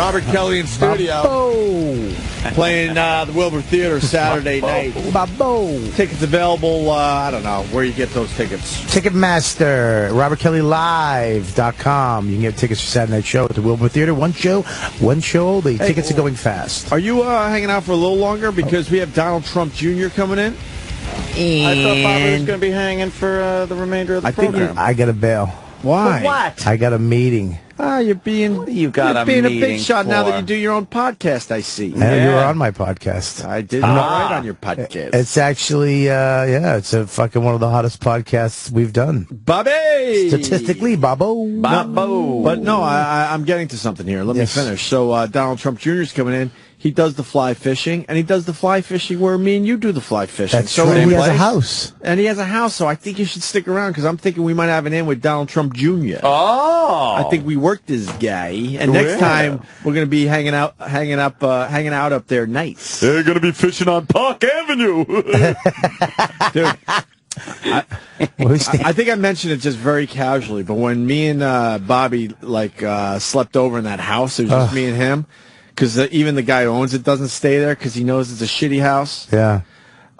Robert Kelly in studio. Playing the Wilbur Theater Saturday night. Tickets available, I don't know, where you get those tickets. Ticketmaster, RobertKellyLive.com. You can get tickets for Saturday night show at the Wilbur Theater. One show. The tickets are going fast. Are you hanging out for a little longer? Because we have Donald Trump Jr. coming in. I thought Bobby was going to be hanging for the remainder of the program. I got to bail. Why? For what? I got a meeting. You're being a big shot now that you do your own podcast, I see. Yeah. You were on my podcast. I did all right on your podcast. It's actually, it's a fucking one of the hottest podcasts we've done. Bobby! Statistically, Bobo. But no, I'm getting to something here. Let me finish. So Donald Trump Jr. is coming in. He does the fly fishing, and he does the fly fishing where me and you do the fly fishing. That's true. He has a house. And he has a house, so I think you should stick around, because I'm thinking we might have an in with Donald Trump Jr. Oh! I think we worked this guy, and next time we're going to be hanging out up there nights. They're going to be fishing on Park Avenue. Dude. I think I mentioned it just very casually, but when me and Bobby slept over in that house, it was just me and him. Because even the guy who owns it doesn't stay there because he knows it's a shitty house. Yeah.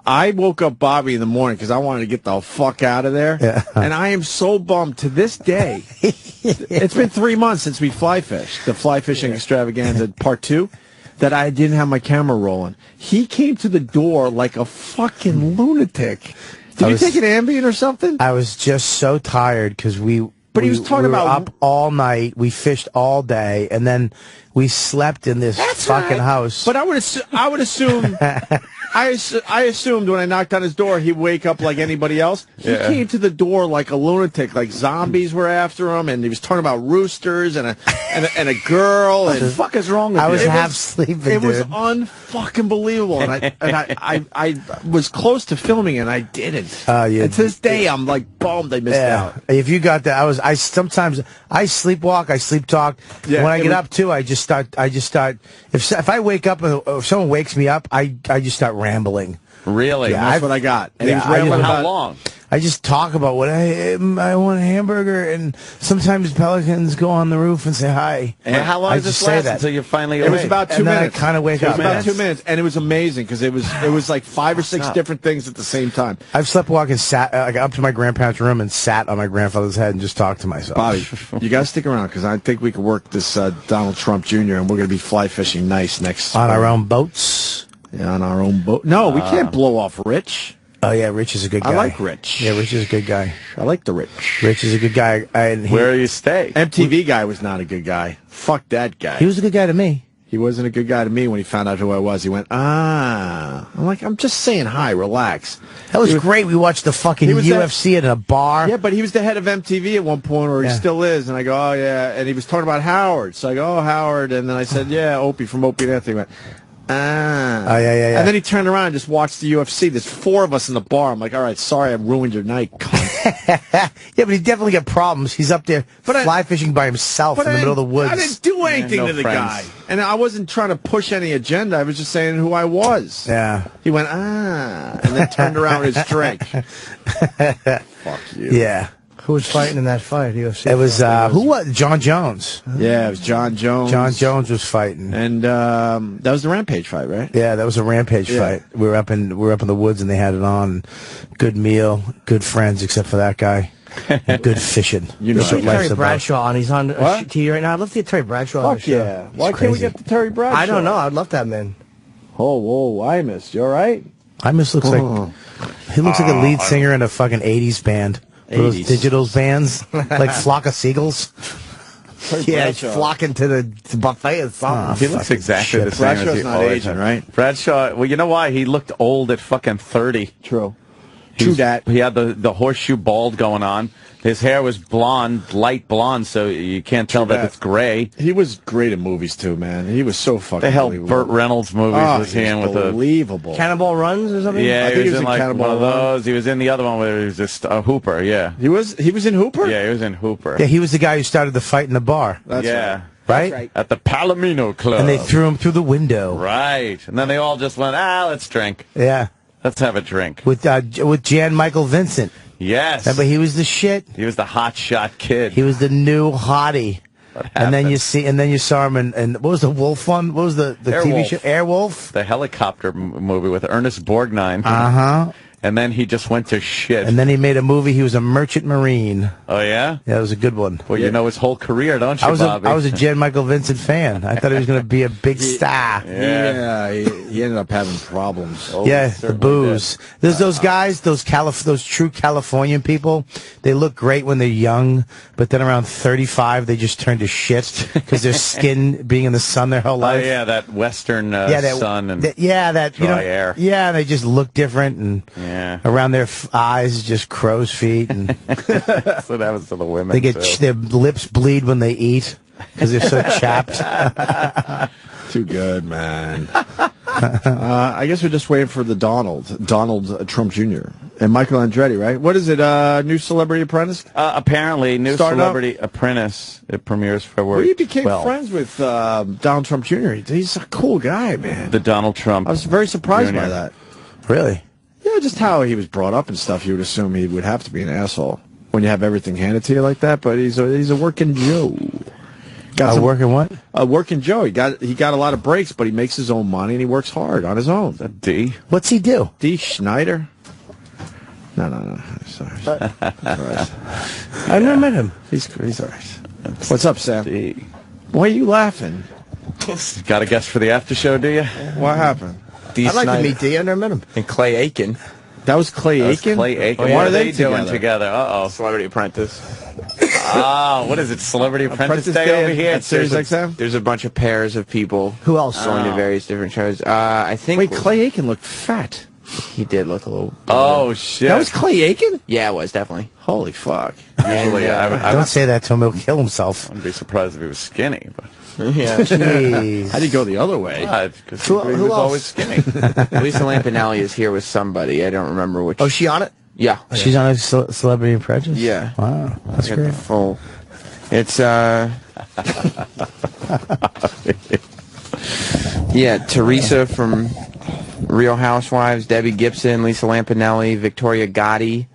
I woke up Bobby in the morning because I wanted to get the fuck out of there. Yeah. And I am so bummed to this day. It's been 3 months since we fly fished, the fly fishing extravaganza part 2, that I didn't have my camera rolling. He came to the door like a fucking lunatic. Did you take an Ambien or something? I was just so tired because he was talking about up all night. We fished all day, and then we slept in this fucking house. But I would assume. I assumed when I knocked on his door, he'd wake up like anybody else. He came to the door like a lunatic, like zombies were after him, and he was talking about roosters and a girl. What the fuck is wrong with you? I was half sleeping. It was unfucking believable, and I was close to filming it, and I didn't. And to this day, I'm like bummed I missed out. If you got that, sometimes I sleepwalk, I sleep talk. Yeah, when I get up too, I just start. If I wake up, if someone wakes me up, I just start rambling. Really? Yeah, that's what I got. And he was rambling how long? I just talk about what I want a hamburger, and sometimes pelicans go on the roof and say hi. And how long does this last until you're finally awake? It was about 2 minutes. I kind of wake up. It was about 2 minutes, and it was amazing because it was like 5 or 6 different things at the same time. I've sleepwalked and sat up to my grandparents' room and sat on my grandfather's head and just talked to myself. Bobby, you got to stick around because I think we can work this Donald Trump Jr. and we're going to be fly fishing nice next on our own boats. Yeah, on our own boat. No, we can't blow off Rich. Oh, yeah, Rich is a good guy. I like Rich. Yeah, Rich is a good guy. I like the Rich. Rich is a good guy. Where do you stay? MTV guy was not a good guy. Fuck that guy. He was a good guy to me. He wasn't a good guy to me when he found out who I was. He went, I'm like, I'm just saying hi, relax. That was great. We watched the fucking UFC in a bar. Yeah, but he was the head of MTV at one point, or he still is. And I go, oh, yeah. And he was talking about Howard. So I go, oh, Howard. And then I said, yeah, Opie from Opie and Andretti. He went, Oh, yeah. And then he turned around and just watched the UFC. There's 4 of us in the bar. I'm like, all right, sorry I ruined your night, cunt. Yeah, but he definitely got problems. He's up there fly fishing by himself in the middle of the woods. I didn't do anything to the guy. And I wasn't trying to push any agenda. I was just saying who I was. Yeah. He went, and then turned around with his drink. Fuck you. Yeah. Who was fighting in that fight? UFC it was who was John Jones? Yeah, it was John Jones. John Jones was fighting, and that was the Rampage fight, right? Yeah, that was a Rampage fight. We were up in the woods, and they had it on. Good meal, good friends, except for that guy. And good fishing. You know, Terry Bradshaw on. He's on TV right now. I'd love to get Terry Bradshaw on the show. Yeah. Why can't we get the Terry Bradshaw? I don't know. I'd love that man. Oh, Imus, you all right? Imus looks like he looks like a lead singer in a fucking '80s band. Those digital bands, like Flock of Seagulls. Yeah, he's flocking to the buffet or something. He looks exactly the same as Bradshaw's not aging, right? Bradshaw, well, you know why? He looked old at fucking 30. True that. He had the horseshoe bald going on. His hair was blonde, light blonde, so you can't tell that it's gray. He was great in movies, too, man. He was so fucking unbelievable. Burt Reynolds movies was he in with unbelievable. Cannonball Runs or something? Yeah, I think he was in like Cannonball one of those. He was in the other one where he was just Hooper, yeah. He was in Hooper? Yeah, he was in Hooper. Yeah, he was the guy who started the fight in the bar. That's right. Right? At the Palomino Club. And they threw him through the window. Right. And then they all just went, let's drink. Yeah. Let's have a drink. With Jan Michael Vincent. Yes. But he was the shit. He was the hot shot kid. He was the new hottie. And then you saw him in what was the wolf one? What was the TV show? Airwolf? The helicopter movie with Ernest Borgnine. And then he just went to shit. And then he made a movie. He was a merchant marine. Oh, yeah? Yeah, it was a good one. Well, you know his whole career, don't you, Bobby? I was a Jan Michael Vincent fan. I thought he was going to be a big star. Yeah, he ended up having problems. Oh, the booze. There's those guys, those true Californian people. They look great when they're young, but then around 35, they just turn to shit because their skin being in the sun their whole life. Oh, yeah, that western sun and dry air. Yeah, they just look different and... Yeah. Around their eyes, just crow's feet, and that's what happens to the women. They get their lips bleed when they eat because they're so chapped. Too good, man. I guess we're just waiting for the Donald Trump Jr. and Micheal Andretti, right? What is it? New Celebrity Apprentice? Apparently, new Celebrity Apprentice. It premieres February. Well, you became friends with Donald Trump Jr. He's a cool guy, man. The Donald Trump. I was very surprised by that. Really? Yeah, just how he was brought up and stuff. You would assume he would have to be an asshole when you have everything handed to you like that. But he's a working Joe. Working what? A working Joe. He got a lot of breaks, but he makes his own money and he works hard on his own. D. What's he do? D. Schneider. No. Sorry. Right. I never met him. He's all right. What's up, Sam? D. Why are you laughing? Got a guess for the after show, do you? What happened? I'd like to meet D. I never met him. And Clay Aiken. That was Clay Aiken? Clay Aiken. What What are are they they doing together? Uh-oh. Celebrity Apprentice. What is it? Celebrity Apprentice Day over here at Sirius XM? There's a bunch of pairs of people. Who else? Going to various different shows. I think... Wait, Clay Aiken looked fat. He did look a little... Oh, shit. That was Clay Aiken? Yeah, it was, definitely. Holy fuck. Usually, I Don't say that to him. He'll kill himself. wouldn't be surprised if he was skinny. But Yeah. Jeez. How'd he go the other way? because he was always skinny. Lisa Lampanelli is here with somebody. I don't remember which... Oh, is she on it? Yeah. She's on a Celebrity Apprentice? Yeah. Wow, that's Get great. the full... It's, yeah, Teresa from Real Housewives, Debbie Gibson, Lisa Lampanelli, Victoria Gotti,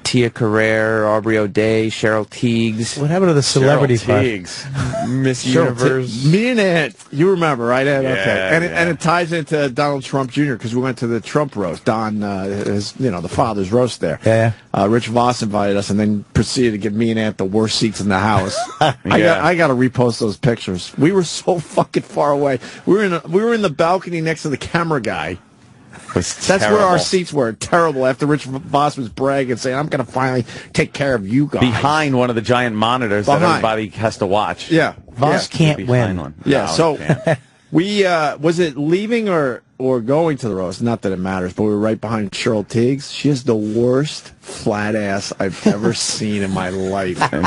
Tia Carrere, Aubrey O'Day, Cheryl Teagues. What happened to the celebrity Cheryl part? Teagues. Miss Universe. Me and Aunt, you remember, right? Ed? Okay, Yeah, and it ties into Donald Trump Jr. because we went to the Trump roast. Don, the father's roast there. Yeah. Rich Voss invited us, and then proceeded to give me and Aunt the worst seats in the house. I got to repost those pictures. We were so fucking far away. We were in the balcony next to the camera guy. That's where our seats were. Terrible. After Rich Voss was bragging, saying, "I'm going to finally take care of you guys." Behind one of the giant monitors that everybody has to watch. Yeah. Voss can't win. One. Yeah. No, So we was it leaving or going to the roast? Not that it matters, but we were right behind Cheryl Teagues. She is the worst flat ass I've ever seen in my life. And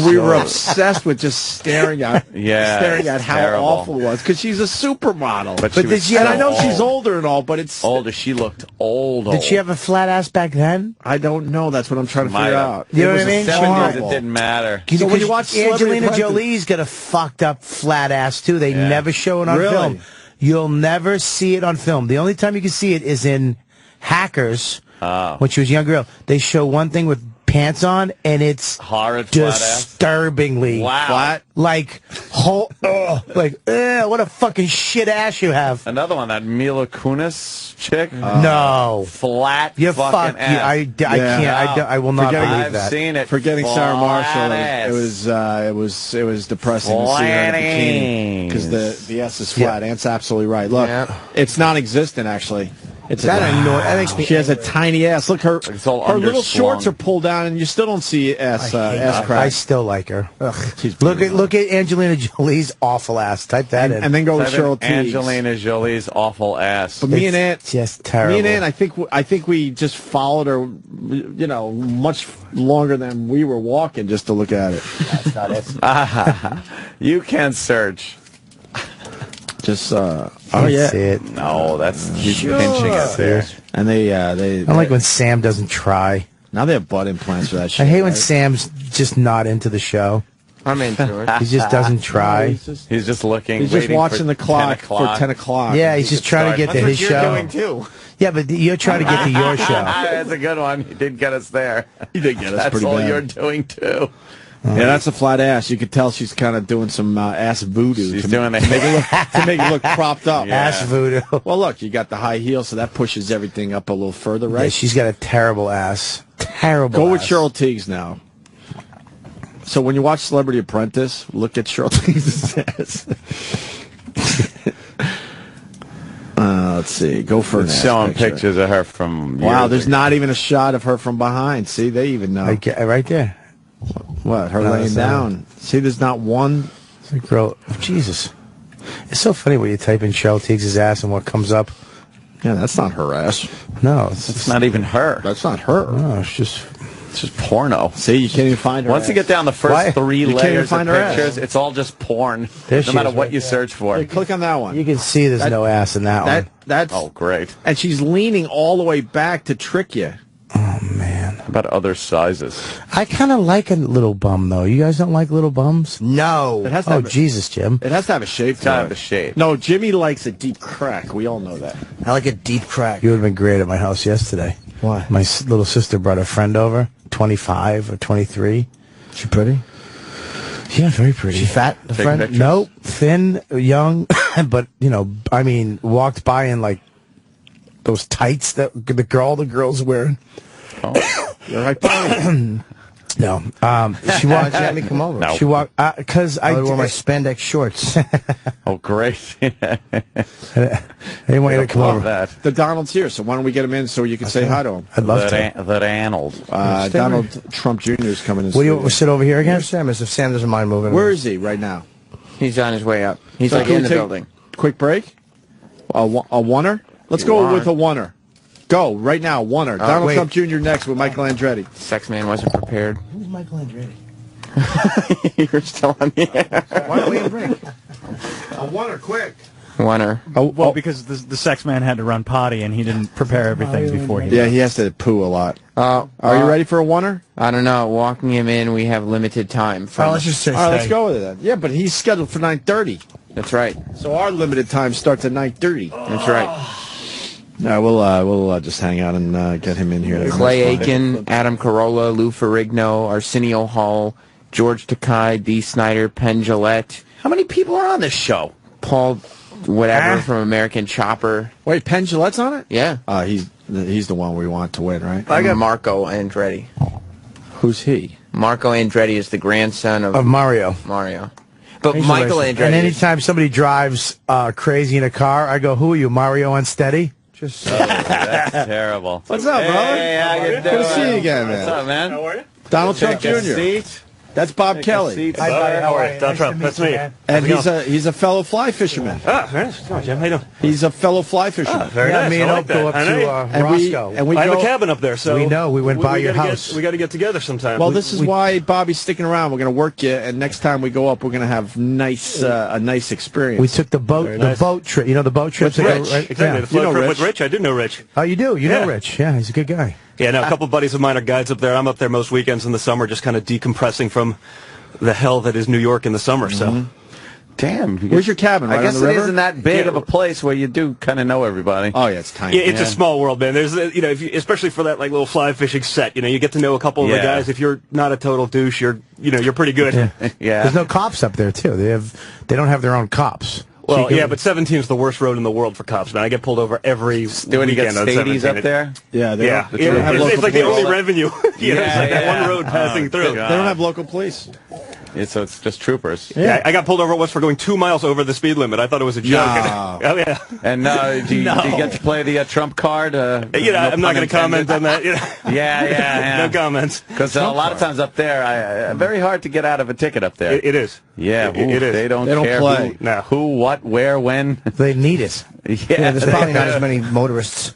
we were obsessed with just staring at how terrible. awful it was because she's a supermodel. But did she? And I know she's older and all, but it's older. She looked old. Did she have a flat ass back then? I don't know. That's what I'm trying to figure out. You know what I It mean? was It didn't matter. So when you watch Angelina Celebrity Jolie's got a fucked up flat ass too. They never show it on film. You'll never see it on film. The only time you can see it is in Hackers, when she was a young girl. They show one thing with pants on, and it's horrid flat ass. disturbingly flat. Like, what a fucking shit ass you have. Another one, that Mila Kunis chick. No, flat. You fucking fuck. I can't. I will not believe I've that. seen it. Forgetting Sarah Marshall, it was depressing to see her in a bikini because the S is flat. Ant's absolutely right. Look, it's non-existent actually. It's that makes me. She has a tiny ass. Look, her little shorts are pulled down, and you still don't see ass crack. I still like her. Look at Angelina Jolie's awful ass. Type that in, and then go with Cheryl Teagues. Angelina Jolie's awful ass. But me and Aunt, just terrible. Me and Aunt, I think we just followed her, much longer than we were walking just to look at it. That's not it. You can search. Just see it. No, he's pinching it there. And they I don't like when Sam doesn't try. Now they have butt implants for that shit. I hate when Sam's just not into the show. I'm into it. He just doesn't try. He's just looking. He's just watching the clock for 10 o'clock. Yeah, he's just trying to get to his show. That's what you're doing, too. Yeah, but you're trying to get to your show. That's a good one. He did get us there. He did get us That's pretty all bad. you're doing, too. Yeah, that's a flat ass. You could tell she's kind of doing some ass voodoo. She's doing that. To make it look propped up. Yeah. Ass voodoo. Well, look, you got the high heel, so that pushes everything up a little further, right? Yeah, she's got a terrible ass. Terrible Go ass. with Cheryl Teagues now. So when you watch Celebrity Apprentice, look at Cheryl Teagues' ass. Let's see. Go for It's showing pictures of her from Wow, years there's ago. not even a shot of her from behind. See, they even know. Right there. What? Her No, laying that's not down. See, there's not one. It's a girl. Jesus. It's so funny when you type in Cheryl Teagues' ass and what comes up. Yeah, that's not her ass. No, It's not even her. That's not her. No, it's just porno. See, you can't even find her. Once you get down the first Why? three You can't even layers of find her ass. pictures, it's all just porn. There No she matter is, what right you there. search for. Hey, click on that one. you can see there's no ass in that one. That's Oh, great. and she's leaning all the way back to trick you. Oh man, How about other sizes? I kind of like a little bum though. You guys don't like little bums? No. It has to Oh have Jesus, Jim. It has to have a shape. It's gotta to have it. a shape. No, Jimmy likes a deep crack. We all know that. I like a deep crack. You would have been great at my house yesterday. Why? My little sister brought a friend over, 25 or 23. She pretty? Yeah, very pretty. She fat? The Take friend? pictures. Nope, thin, young, but I mean, walked by in like those tights that the girl's wearing. Oh. You're right behind. No, she Why walked. don't you have me come over? No. She walked because I I wore my spandex shorts. Oh, great. I didn't want you to come Love over. that. The Donald's here, so why don't we get him in so you can say hi to him? I'd love to. That Arnold. Donald Trump Jr. is coming in. What do you sit over here again? Here's Sam, as if Sam doesn't mind moving. Where is he right now? He's on his way up. He's So like can in we the take building. Quick break. A oneer. Let's You go want. with a oneer. Go right now. Oneer. Donald wait. Trump Jr. next with Micheal Andretti. Sex man wasn't prepared. Who's Micheal Andretti? You're still on the air. Why don't we break? A oneer, quick. Winner. Well, because the sex man had to run potty and he didn't prepare everything before he. Yeah, he has to poo a lot. Are you ready for a oneer? I don't know. Walking him in, we have limited time. Oh, let's just say All right, let's go with it then. Yeah, but he's scheduled for 9:30, That's right. so our limited time starts at 9:30. That's right. No, we'll just hang out and get him in here. Clay Aiken, Adam Carolla, Lou Ferrigno, Arsenio Hall, George Takei, Dee Snyder, Penn Jillette, How many people are on this show? Paul whatever from American Chopper. Wait, Penn Jillette's on it? Yeah. He's the one we want to win, right? I got Marco Andretti. Who's he? Marco Andretti is the grandson of Mario. Mario. But Michael Andretti. And is- anytime somebody drives crazy in a car, I go, "Who are you, Mario Unsteady?" Just That's terrible. What's up, brother? Hey, how you Good to doing? see you again, man. What's up, man? How are you? Donald Trump Take a Jr. seat. That's Bob Take a Kelly. seat, Hi, sir. buddy. How are you? Donald Trump, that's me. And he's a fellow fly fisherman. Ah, very nice. Come on, Jim. How you doing? He's a fellow fly fisherman. Very Yeah, nice. me and I Oak like go that. up I know to you- Roscoe. and we I have go. a cabin up there, so We know. We went by your gotta house. we got to get together sometime. Well, this is why Bobby's sticking around. We're going to work you, and next time we go up, we're going to have a nice experience. We took the boat, Very nice. the boat trip. You know the boat trips. With that go Rich. right- exactly Yeah. the float You know trip Rich. with Rich. I do know Rich. Oh, you do. You know Yeah. Rich. Yeah, he's a good guy. Yeah, no, a couple buddies of mine are guides up there. I'm up there most weekends in the summer, just kind of decompressing from the hell that is New York in the summer. So. Damn. Where's your cabin? Right I guess on the it river? isn't that big Yeah. of a place where you do kind of know everybody. Oh yeah, it's tiny. Yeah, it's a small world, man. There's, if you, especially for that like little fly fishing set, you get to know a couple of the Yeah. guys. If you're not a total douche, you're pretty good. Yeah. There's no cops up there too. They don't have their own cops. Well, So you yeah, can- but 17 is the worst road in the world for cops, man. I get pulled over every Do you get weekend on stadies 17. up there? Yeah, they Yeah, don't, they don't have it's local like the police. only revenue. It's like that yeah. one road passing through. God. They don't have local police. Yeah, so it's just troopers. Yeah, I got pulled over once for going 2 miles over the speed limit. I thought it was a joke. No. Oh yeah. And do you get to play the Trump card? I'm not going to comment on that. Yeah. No comments. Because a lot of times up there, very hard to get out of a ticket up there. It is. Yeah, It is. They don't They don't care play. who, what, where, when. they need it. yeah, there's probably not as many motorists.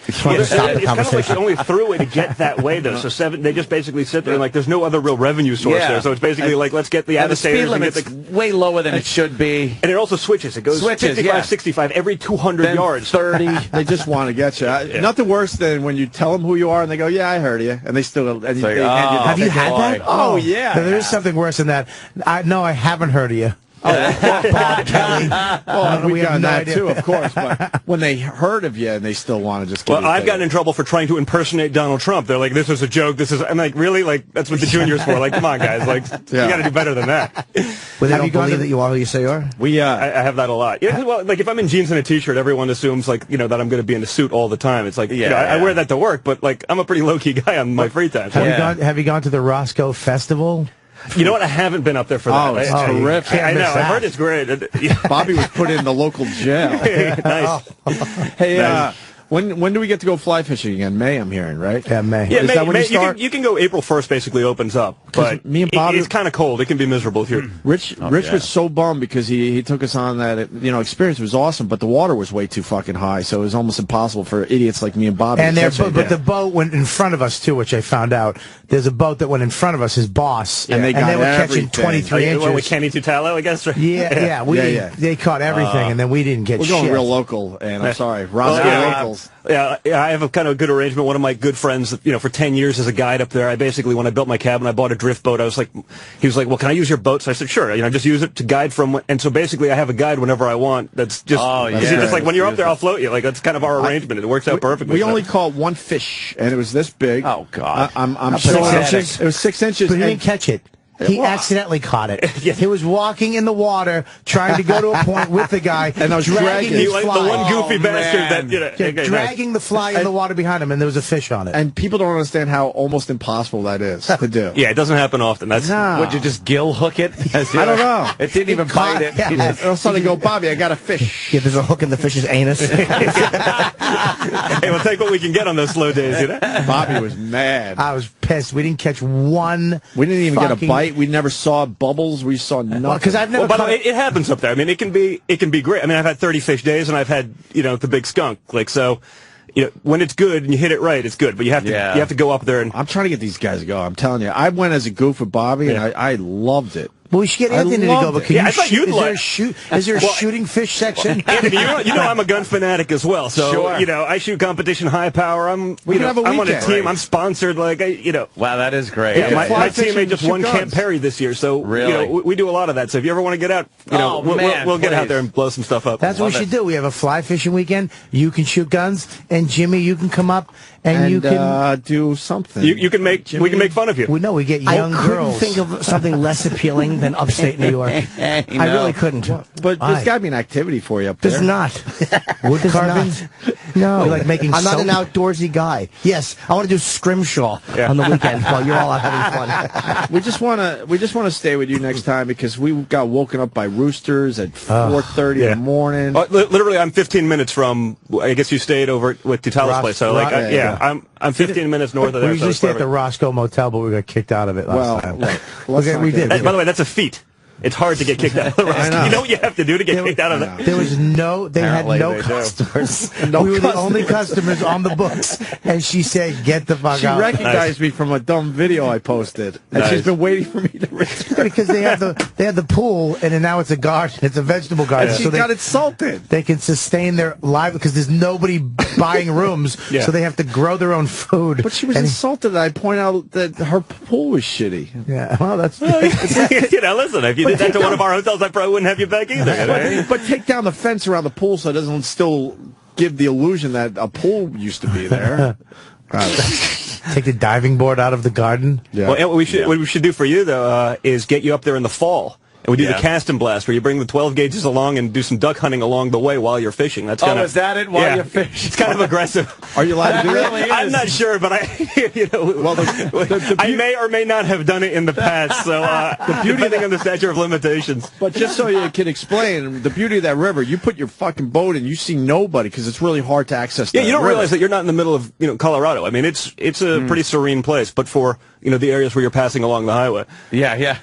Trying to stop the It's kind of like conversation. the only throughway to get that way, though. So they just basically sit there and like there's no other real revenue source Yeah. there. So it's basically like let's get the And the speed annotators and get limit's the. way lower than it should be. And it also switches. It goes Switches, 55, yeah. 65 every 200 Then yards. 30. They just want to get you. Nothing worse than when you tell them who you are and they go, "Yeah, I heard you," and they still and like, they hand you oh, the Have you ticket. had that? Oh yeah. There is something worse than that. No, I haven't heard of you. Bob Kelly. Well, we've done that too, of course. But when they heard of you and they still want to just give Well, I've gotten in trouble for trying to impersonate Donald Trump. They're like, this is a joke. I'm like, really? Like, that's what the juniors for. Like, come on, guys. Like, you got to do better than that. Well, they don't believe that you are who you say you are? I have that a lot. Yeah, well, like, if I'm in jeans and a t-shirt, everyone assumes, like, that I'm going to be in a suit all the time. It's like, I wear that to work, but, like, I'm a pretty low-key guy on my free time. Have you gone to the Roscoe Festival? You know what? I haven't been up there for that. Oh, it's terrific. I know. I've heard it's great. Bobby was put in the local jail. Nice. Hey, nice. When do we get to go fly fishing again? May, I'm hearing, right? Yeah, May. Yeah, Is that when you start? You can go April 1st, basically opens up. But me and Bobby, it's kind of cold. It can be miserable here. Rich was so bummed because he took us on that experience. It was awesome, but the water was way too fucking high, so it was almost impossible for idiots like me and Bobby. And but the boat went in front of us too, which I found out. There's a boat that went in front of us, his boss, and they were catching 23 inches. With Kenny Tutalo, I guess. They caught everything, and then we didn't get shit. We're going real local, and I'm sorry, Roscoe locals. Yeah, I have a kind of a good arrangement. One of my good friends, for 10 years as a guide up there, I basically, when I built my cabin, I bought a drift boat. He was like, well, can I use your boat? So I said, sure. Just use it to guide from. And so basically, I have a guide whenever I want. That's just, just like when you're up there, I'll float you. Like that's kind of our arrangement. It works out perfectly. We only caught one fish, and it was this big. Oh God! I'm 6 inches. It was 6 inches, but he didn't catch it. He accidentally caught it. He was walking in the water, trying to go to a point with the guy, and I was dragging his fly. The one goofy bastard that dragging the fly in the water behind him, and there was a fish on it. And people don't understand how almost impossible that is to do. Yeah, it doesn't happen often. Would you just gill hook it? I don't know. It didn't even bite it. All of a sudden, go, Bobby, I got a fish. Yeah, there's a hook in the fish's anus. Hey, we'll take what we can get on those slow days. Bobby was mad. I was pissed. We didn't catch one. We didn't even get a bite. We never saw bubbles. We saw nothing. Because I've never. By the way, it happens up there. I mean, it can be great. I mean, I've had 30 fish days, and I've had the big skunk. Like so, when it's good and you hit it right, it's good. But you have to go up there and. I'm trying to get these guys to go. I'm telling you, I went as a goof with Bobby, and I loved it. Well, we should get Anthony to go, but I thought you'd like. Is there a shooting fish section? Anthony, I'm a gun fanatic as well. So, sure. I shoot competition high power. I'm on a team. I'm sponsored. Like, Wow, that is great. Yeah, my teammate just won Camp Perry this year. So, really? We do a lot of that. So if you ever want to get out, we'll get out there and blow some stuff up. That's what we should do. We have a fly fishing weekend. You can shoot guns, and Jimmy, you can come up and you can do something. We can make fun of you. We get young girls. I couldn't think of something less appealing than upstate New York. I really couldn't. But there's got to be an activity for you up there. There's not. Wood carving? No. Like making I'm not an outdoorsy guy. Yes, I want to do scrimshaw on the weekend while you're all out having fun. We just want to stay with you next time because we got woken up by roosters at 4:30 in the morning. Literally, I'm 15 minutes from. I guess you stayed over with Tutalo's place. So I'm 15 minutes north of there. We usually stay at the Roscoe Motel, but we got kicked out of it last time. We did. By the way, that's a feat. It's hard to get kicked out of the Roscoe. You know what you have to do to get kicked out of it? There was they had no customers. We were the only customers on the books, and she said, "Get the fuck out." She recognized me from a dumb video I posted, and she's been waiting for me to return. Because they had the pool, and then now it's a garden. It's a vegetable garden. And she got insulted. They can sustain their life because there's nobody buying rooms, so they have to grow their own food. But she was insulted that I point out that her pool was shitty. Yeah, well, that's listen, if you did that to one of our hotels, I probably wouldn't have you back either. But take down the fence around the pool so it doesn't still give the illusion that a pool used to be there. Take the diving board out of the garden. Yeah. Well, what we should do for you though is get you up there in the fall. And we do the cast and blast, where you bring the 12 gauges along and do some duck hunting along the way while you're fishing. That's kind of. Is that it? While you're fishing, it's kind of aggressive. Are you allowed to do that? Really I'm not sure, but I may or may not have done it in the past. So depending on the statute of limitations. But just so you can explain the beauty of that river, you put your fucking boat in, you see nobody because it's really hard to access. Yeah, you don't realize that you're not in the middle of Colorado. I mean, it's a pretty serene place, but for the areas where you're passing along the highway. Yeah.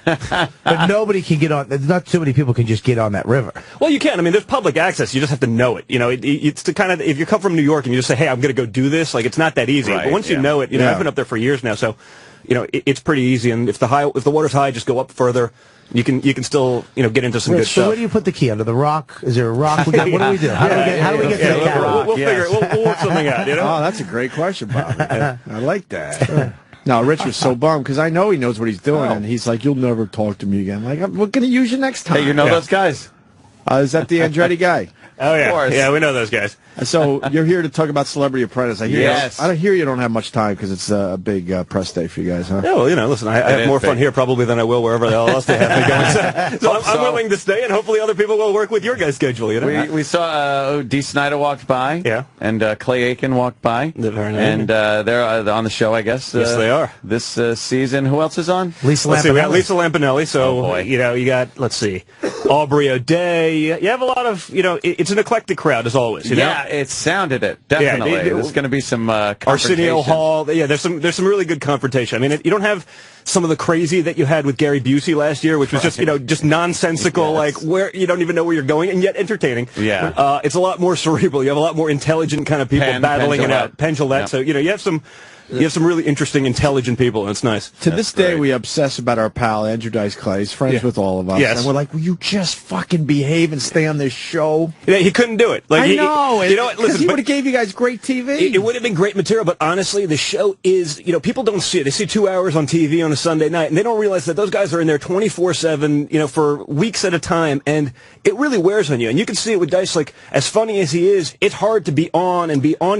But nobody can get on. Not too many people can just get on that river. Well, you can. I mean, there's public access. You just have to know it. It's the kind of, if you come from New York and you just say, hey, I'm going to go do this, like, it's not that easy. Right, but once you know it, I've been up there for years now, so, it's pretty easy. And if the water's high, just go up further. You can still get into some good stuff. So where do you put the key? Under the rock? Is there a rock? What do we do? How do we get to the cat? We'll figure it. We'll work something out. Oh, that's a great question, Bob. I like that. No, Rich was so bummed because I know he knows what he's doing, and he's like, "You'll never talk to me again." Like, we're going to use you next time. Hey, you know those guys? Is that the Andretti guy? Oh, yeah. Of course. Yeah, we know those guys. So you're here to talk about Celebrity Apprentice. I hear Yes. I don't hear you don't have much time because it's a big press day for you guys, huh? Yeah, well, listen, I have more fun here probably than I will wherever the hell else they have me going. So I'm willing to stay, and hopefully other people will work with your guys' schedule. You know? We saw Dee Snider walked by. Yeah. And Clay Aiken walked by. Very nice. And they're on the show, I guess. Yes, they are. This season. Who else is on? Lisa Let's see, we got Lampanelli. Lisa Lampanelli. So, you got, let's see, Aubrey O'Day. You have a lot of, it's an eclectic crowd, as always. You know? It sounded it. Definitely. There's going to be some Arsenio Hall. Yeah, there's some really good confrontation. I mean, you don't have some of the crazy that you had with Gary Busey last year, which was just nonsensical, like where you don't even know where you're going, and yet entertaining. Yeah. It's a lot more cerebral. You have a lot more intelligent kind of people battling it out. Penn Jillette. Yep. So, you have some really interesting, intelligent people, and it's nice. To this day, we obsess about our pal, Andrew Dice Clay. He's friends with all of us. Yes. And we're like, will you just fucking behave and stay on this show? Yeah, he couldn't do it. Like, I know. You know what? Listen, he would have gave you guys great TV. It would have been great material, but honestly, the show is, people don't see it. They see 2 hours on TV on a Sunday night, and they don't realize that those guys are in there 24/7, for weeks at a time, and it really wears on you. And you can see it with Dice, like, as funny as he is, it's hard to be on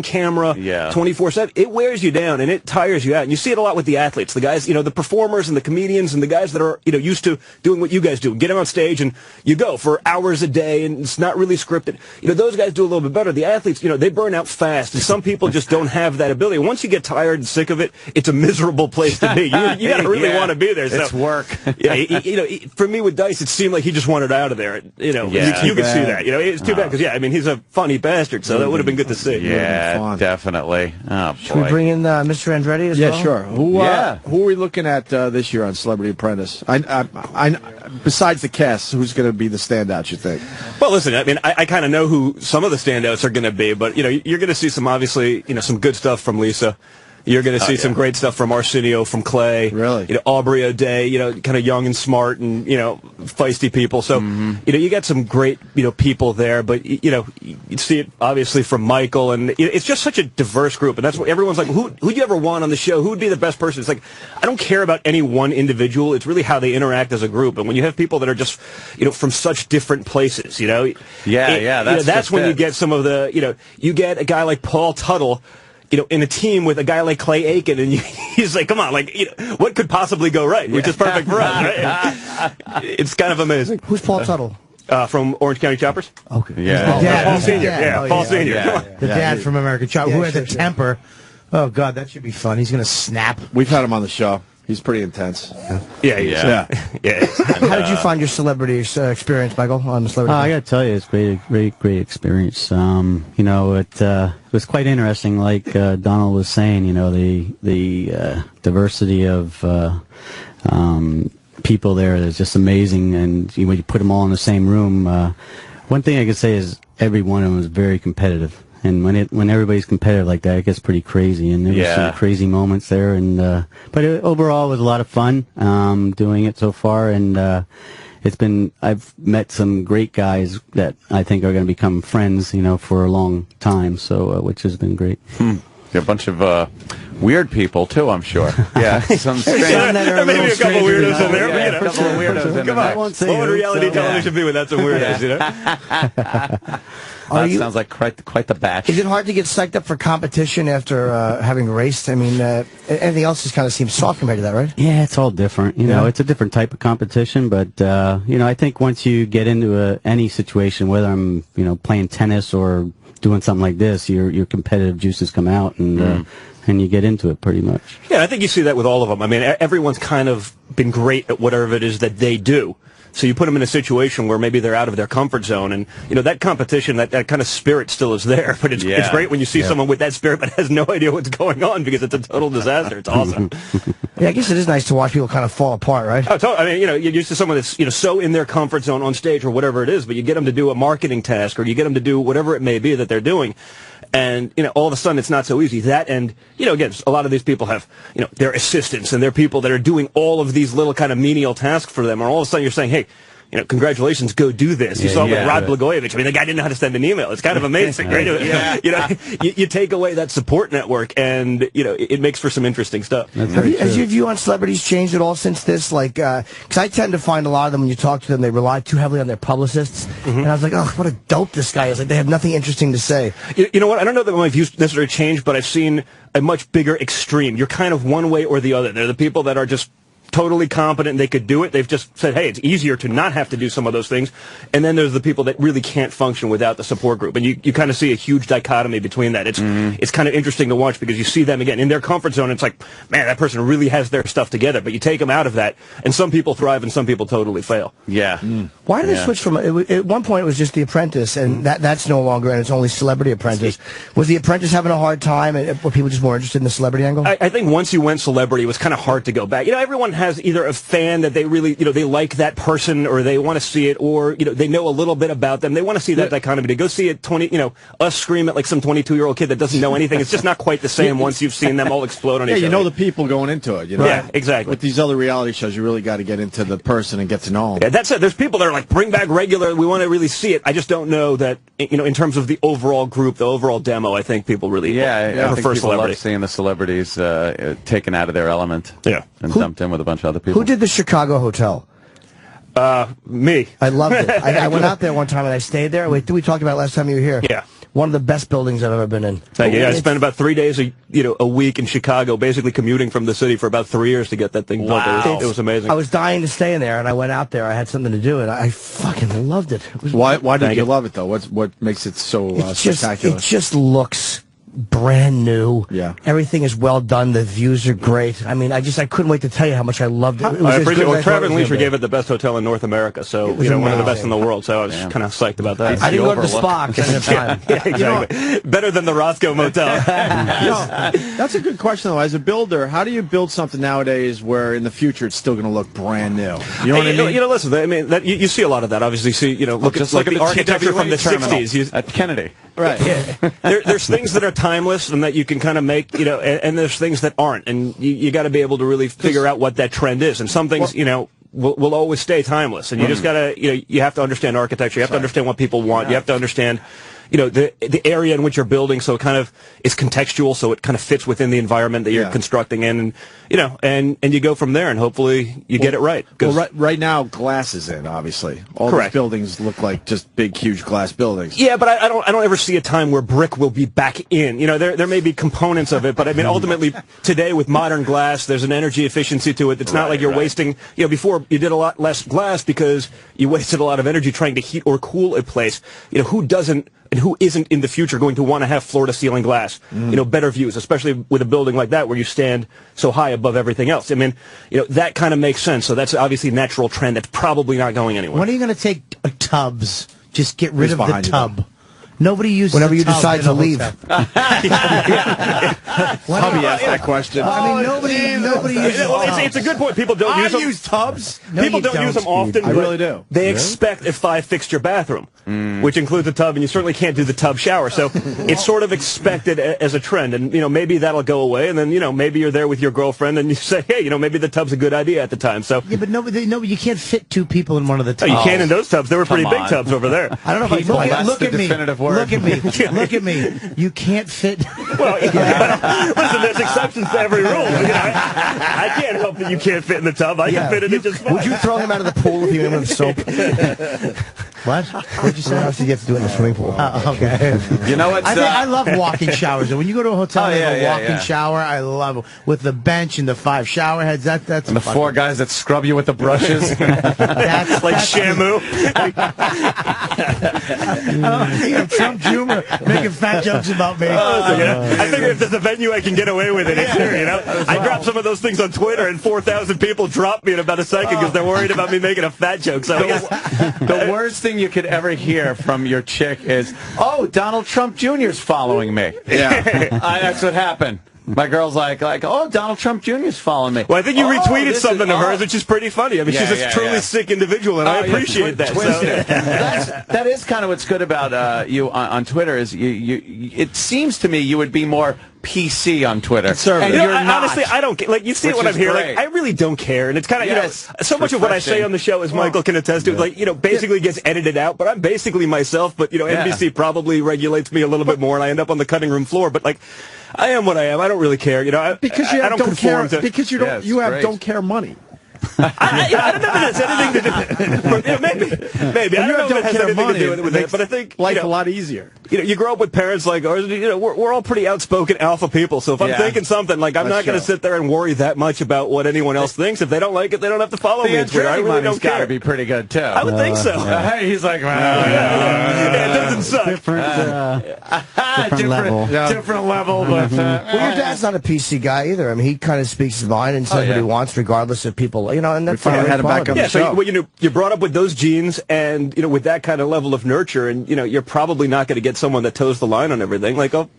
camera 24/7. It wears you down, and it tires you out. And you see it a lot with the athletes, the guys, the performers and the comedians and the guys that are, used to doing what you guys do. Get them on stage and you go for hours a day and it's not really scripted. Those guys do a little bit better. The athletes, they burn out fast, and some people just don't have that ability. Once you get tired and sick of it, it's a miserable place to be. You gotta really want to be there. So, it's work. For me with Dice, it seemed like he just wanted out of there. You can see that. It's too bad because he's a funny bastard. So that would have been good to see. Yeah, definitely. Oh, boy. Should we bring in Mr. Andretti as well? Yeah, sure. Who are we looking at this year on Celebrity Apprentice? I besides the cast, who's going to be the standouts, you think? Well, listen, I mean, I kind of know who some of the standouts are going to be, but, you're going to see some, obviously, some good stuff from Lisa. You're going to see some great stuff from Arsenio, from Clay. Really? Aubrey O'Day, kind of young and smart and, feisty people. So, you got some great, people there. But, you see it, obviously, from Michael. And it's just such a diverse group. And that's what everyone's like, who'd you ever want on the show? Who would be the best person? It's like, I don't care about any one individual. It's really how they interact as a group. And when you have people that are just, from such different places, that's when you get some of the, you get a guy like Paul Tuttle, in a team with a guy like Clay Aiken, and he's like, come on, like, what could possibly go right? Which is perfect for us, right? It's kind of amazing. Who's Paul Tuttle? From Orange County Choppers. Okay. Yeah. Paul Senior. Yeah, Paul Senior. The dad from American Chopper, who has a temper. Oh, God, that should be fun. He's going to snap. We've had him on the show. He's pretty intense. Yeah. How did you find your celebrity experience, Michaal, on the Celebrity? I got to tell you, it's great experience. It was quite interesting. Like Donald was saying, the diversity of people there is just amazing. And when you put them all in the same room, one thing I could say is every one of them was very competitive. And when everybody's competitive like that, it gets pretty crazy. And there was some crazy moments there. And but overall, it was a lot of fun doing it so far. And I've met some great guys that I think are going to become friends, for a long time. So which has been great. A bunch of weird people too, I'm sure. Yeah, some strange. There may be a couple weirdos in there. Yeah, a couple of weirdos in there. What would reality television be without some weirdos? That sounds like quite the batch. Is it hard to get psyched up for competition after having raced? I mean, anything else just kind of seems soft compared to that, right? Yeah, it's all different. It's a different type of competition. But I think once you get into any situation, whether I'm playing tennis or doing something like this, your competitive juices come out and you get into it pretty much. Yeah, I think you see that with all of them. I mean, everyone's kind of been great at whatever it is that they do. So you put them in a situation where maybe they're out of their comfort zone, and that competition, that kind of spirit still is there. But it's great when you see someone with that spirit but has no idea what's going on because it's a total disaster. It's awesome. Yeah, I guess it is nice to watch people kind of fall apart, right? Oh, I mean, you're used to someone that's so in their comfort zone on stage or whatever it is, but you get them to do a marketing task or you get them to do whatever it may be that they're doing. And, all of a sudden it's not so easy. That and, again, a lot of these people have, their assistants and they're people that are doing all of these little kind of menial tasks for them. And all of a sudden you're saying, hey, congratulations, go do this. You saw with Rod Blagojevich. I mean, the guy didn't know how to send an email. It's kind of amazing, right? You take away that support network, and it makes for some interesting stuff. Has your view on celebrities changed at all since this? Like, because I tend to find a lot of them when you talk to them, they rely too heavily on their publicists, and I was like, oh, what a dope this guy is. Like, they have nothing interesting to say. You know what? I don't know that my views necessarily changed, but I've seen a much bigger extreme. You're kind of one way or the other. They're the people that are just totally competent and they could do it. They've just said, hey, it's easier to not have to do some of those things. And then there's the people that really can't function without the support group. And you kind of see a huge dichotomy between that. It's kind of interesting to watch because you see them again in their comfort zone. It's like, man, that person really has their stuff together. But you take them out of that, and some people thrive and some people totally fail. Yeah. Why did they switch from, at one point it was just The Apprentice, and that's no longer, and it's only Celebrity Apprentice. Was The Apprentice having a hard time, and were people just more interested in the celebrity angle? I think once you went celebrity, it was kind of hard to go back. Everyone has either a fan that they really, they like that person, or they want to see it, or, they know a little bit about them. They want to see that dichotomy. To go see it, us scream at like some 22-year-old kid that doesn't know anything. It's just not quite the same once you've seen them all explode on each other. You know the people going into it. Yeah, exactly. With these other reality shows, you really got to get into the person and get to know them. Yeah, that's it. There's people that are like, bring back regular. We want to really see it. I just don't know that, in terms of the overall group, the overall demo, I think people really I prefer think people celebrity. love seeing the celebrities taken out of their element and dumped in with a bunch of other people. Who did the Chicago Hotel? Me. I loved it. I went out there one time and I stayed there. We talked about it last time you were here. Yeah. One of the best buildings I've ever been in. Thank you. Yeah, I spent about 3 days a week in Chicago, basically commuting from the city for about 3 years to get that thing built. It was amazing. I was dying to stay in there, and I went out there. I had something to do, and I fucking loved it. Why did you love it, though? What makes it so spectacular? It just looks brand new. Yeah. Everything is well done. The views are great. I mean, I couldn't wait to tell you how much I loved it. I appreciate it. Well, Travis Leisure gave it the best hotel in North America, so one of the best in the world. So I was kind of psyched about that. I didn't go to the spa because of time. Yeah, exactly. Better than the Roscoe Motel. That's a good question, though. As a builder, how do you build something nowadays where in the future it's still going to look brand new? You know what I mean? Listen. I mean, you see a lot of that. Obviously, look at the architecture from the '60s at Kennedy. Right. There's things that are timeless and that you can kind of make, and there's things that aren't, and you got to be able to really figure out what that trend is. And some things, will always stay timeless. And you just got to, you have to understand architecture. You have to understand what people want. You have to understand, the area in which you're building, so it kind of is contextual, so it kind of fits within the environment that you're constructing in, and you go from there, and hopefully you get it right. Well, right now, glass is in, obviously. All these buildings look like just big, huge glass buildings. Yeah, but I don't ever see a time where brick will be back in. There may be components of it, but I mean, ultimately, today with modern glass, there's an energy efficiency to it. It's not like you're wasting, before you did a lot less glass because you wasted a lot of energy trying to heat or cool a place. Who doesn't and who isn't in the future going to want to have floor-to-ceiling glass? Better views, especially with a building like that where you stand so high above everything else. I mean, that kind of makes sense. So that's obviously a natural trend that's probably not going anywhere. When are you going to take tubs? Just get rid of the tub. Nobody uses whenever you tub decide to leave. Hubby asked that question. I mean, nobody uses well, it's a good point. People don't use them. I use tubs. People don't use them often. I really do. They expect a 5-fixture bathroom, which includes a tub, and you certainly can't do the tub shower. So it's sort of expected as a trend, and maybe that'll go away, and then maybe you're there with your girlfriend, and you say, hey, maybe the tub's a good idea at the time. So yeah, but nobody, you can't fit 2 people in one of the tubs. Oh, you can in those tubs. There were pretty big tubs over there. I don't know if I look at me. Look at me. Look at me. You can't fit. Well, listen, there's exceptions to every rule. I can't help that you can't fit in the tub. I can fit in it just fine. Would you throw him out of the pool if you hit him with soap? What? What'd you say? I said you have to do it in the swimming pool. Okay. You know what? I love walk-in showers. When you go to a hotel and have a walk-in shower, I love it. With the bench and the 5 shower heads. That's and the 4 guys that scrub you with the brushes. that's like Shamu. Trump Jr. making fat jokes about me. I figure if there's a venue I can get away with it, it's here, I dropped some of those things on Twitter, and 4,000 people dropped me in about a second because they're worried about me making a fat joke. So I guess the worst thing you could ever hear from your chick is, "Oh, Donald Trump Jr.'s following me." Yeah, that's what happened. My girl's like, "Oh, Donald Trump Jr.'s following me." Well, I think you retweeted something of hers, which is pretty funny. I mean, she's a truly sick individual, and I appreciate that. That is kind of what's good about you on Twitter. Is you? It seems to me you would be more PC on Twitter. Conservative. And you're not. Honestly, I don't like. You see Which what I'm is here. great. Like, I really don't care, and it's kind of Yes. so much of what I say on the show, as Michael can attest to, like basically gets edited out. But I'm basically myself. But NBC probably regulates me a little bit more, and I end up on the cutting room floor. But like, I am what I am. I don't really care. Because you I have don't care. conform to. Because you don't. Yes, You have great. don't care money. I don't know if it has anything to do. Maybe. I don't know if it has anything to do with it. But I think life a lot easier. You grow up with parents like ours. We're all pretty outspoken alpha people. So if I'm thinking something, like I'm not going to sit there and worry that much about what anyone else thinks. If they don't like it, they don't have to follow me. It's weird. I really don't care. Got to be pretty good too. I would think so. He's like, It doesn't suck. Different level. Different level, but Well, your dad's not a PC guy either. I mean, he kind of speaks his mind and says what he wants, regardless of people. And that's finally had him back on the show. So you're brought up with those genes, and with that kind of level of nurture, and you're probably not going to get someone that toes the line on everything. Like, I'll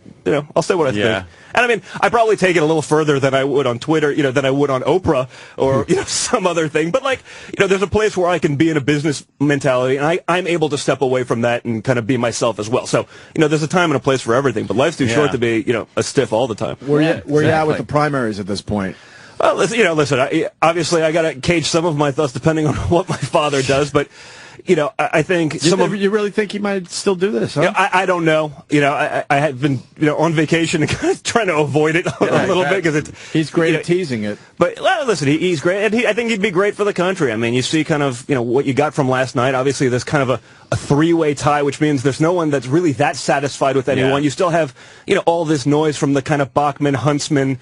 say what I think. And I mean, I probably take it a little further than I would on Twitter, than I would on Oprah or some other thing. But like, there's a place where I can be in a business mentality, and I'm able to step away from that and kind of be myself as well. So there's a time and a place for everything. But life's too short to be a stiff all the time. where you at with the primaries at this point? Well, listen. Obviously, I got to cage some of my thoughts depending on what my father does, but. I think you really think he might still do this, huh? I don't know. I have been on vacation and kind of trying to avoid it a little bit because he's great at teasing it. But listen, he's great, and I think he'd be great for the country. I mean, you see kind of what you got from last night. Obviously, there's kind of a three-way tie, which means there's no one that's really that satisfied with anyone. You still have all this noise from the kind of Bachmann, Huntsman,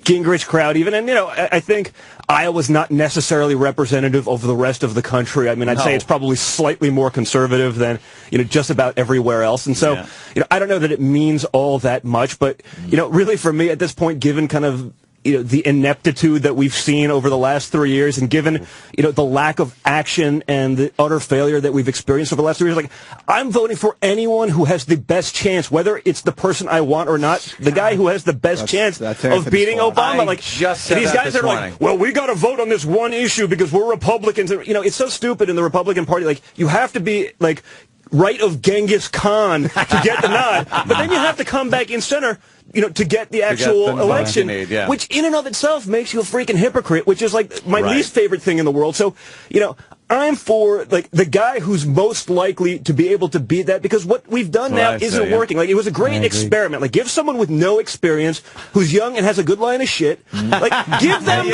Gingrich crowd even, and I think Iowa's not necessarily representative of the rest of the country. I mean, I'd say it's probably slightly more conservative than just about everywhere else, and so I don't know that it means all that much, but really for me at this point, given kind of the ineptitude that we've seen over the last 3 years, and given the lack of action and the utter failure that we've experienced over the last 3 years, like I'm voting for anyone who has the best chance, whether it's the person I want or not. The guy who has the best chance of beating Obama. Like just said these guys are like, well, we got to vote on this one issue because we're Republicans. And, it's so stupid in the Republican Party. Like you have to be like right of Genghis Khan to get the nod, but then you have to come back in center. To get the actual election, which in and of itself makes you a freaking hypocrite, which is like my least favorite thing in the world. So, I'm for like the guy who's most likely to be able to beat that, because what we've done now isn't working. Like it was a great experiment. Like give someone with no experience, who's young and has a good line of shit, like give them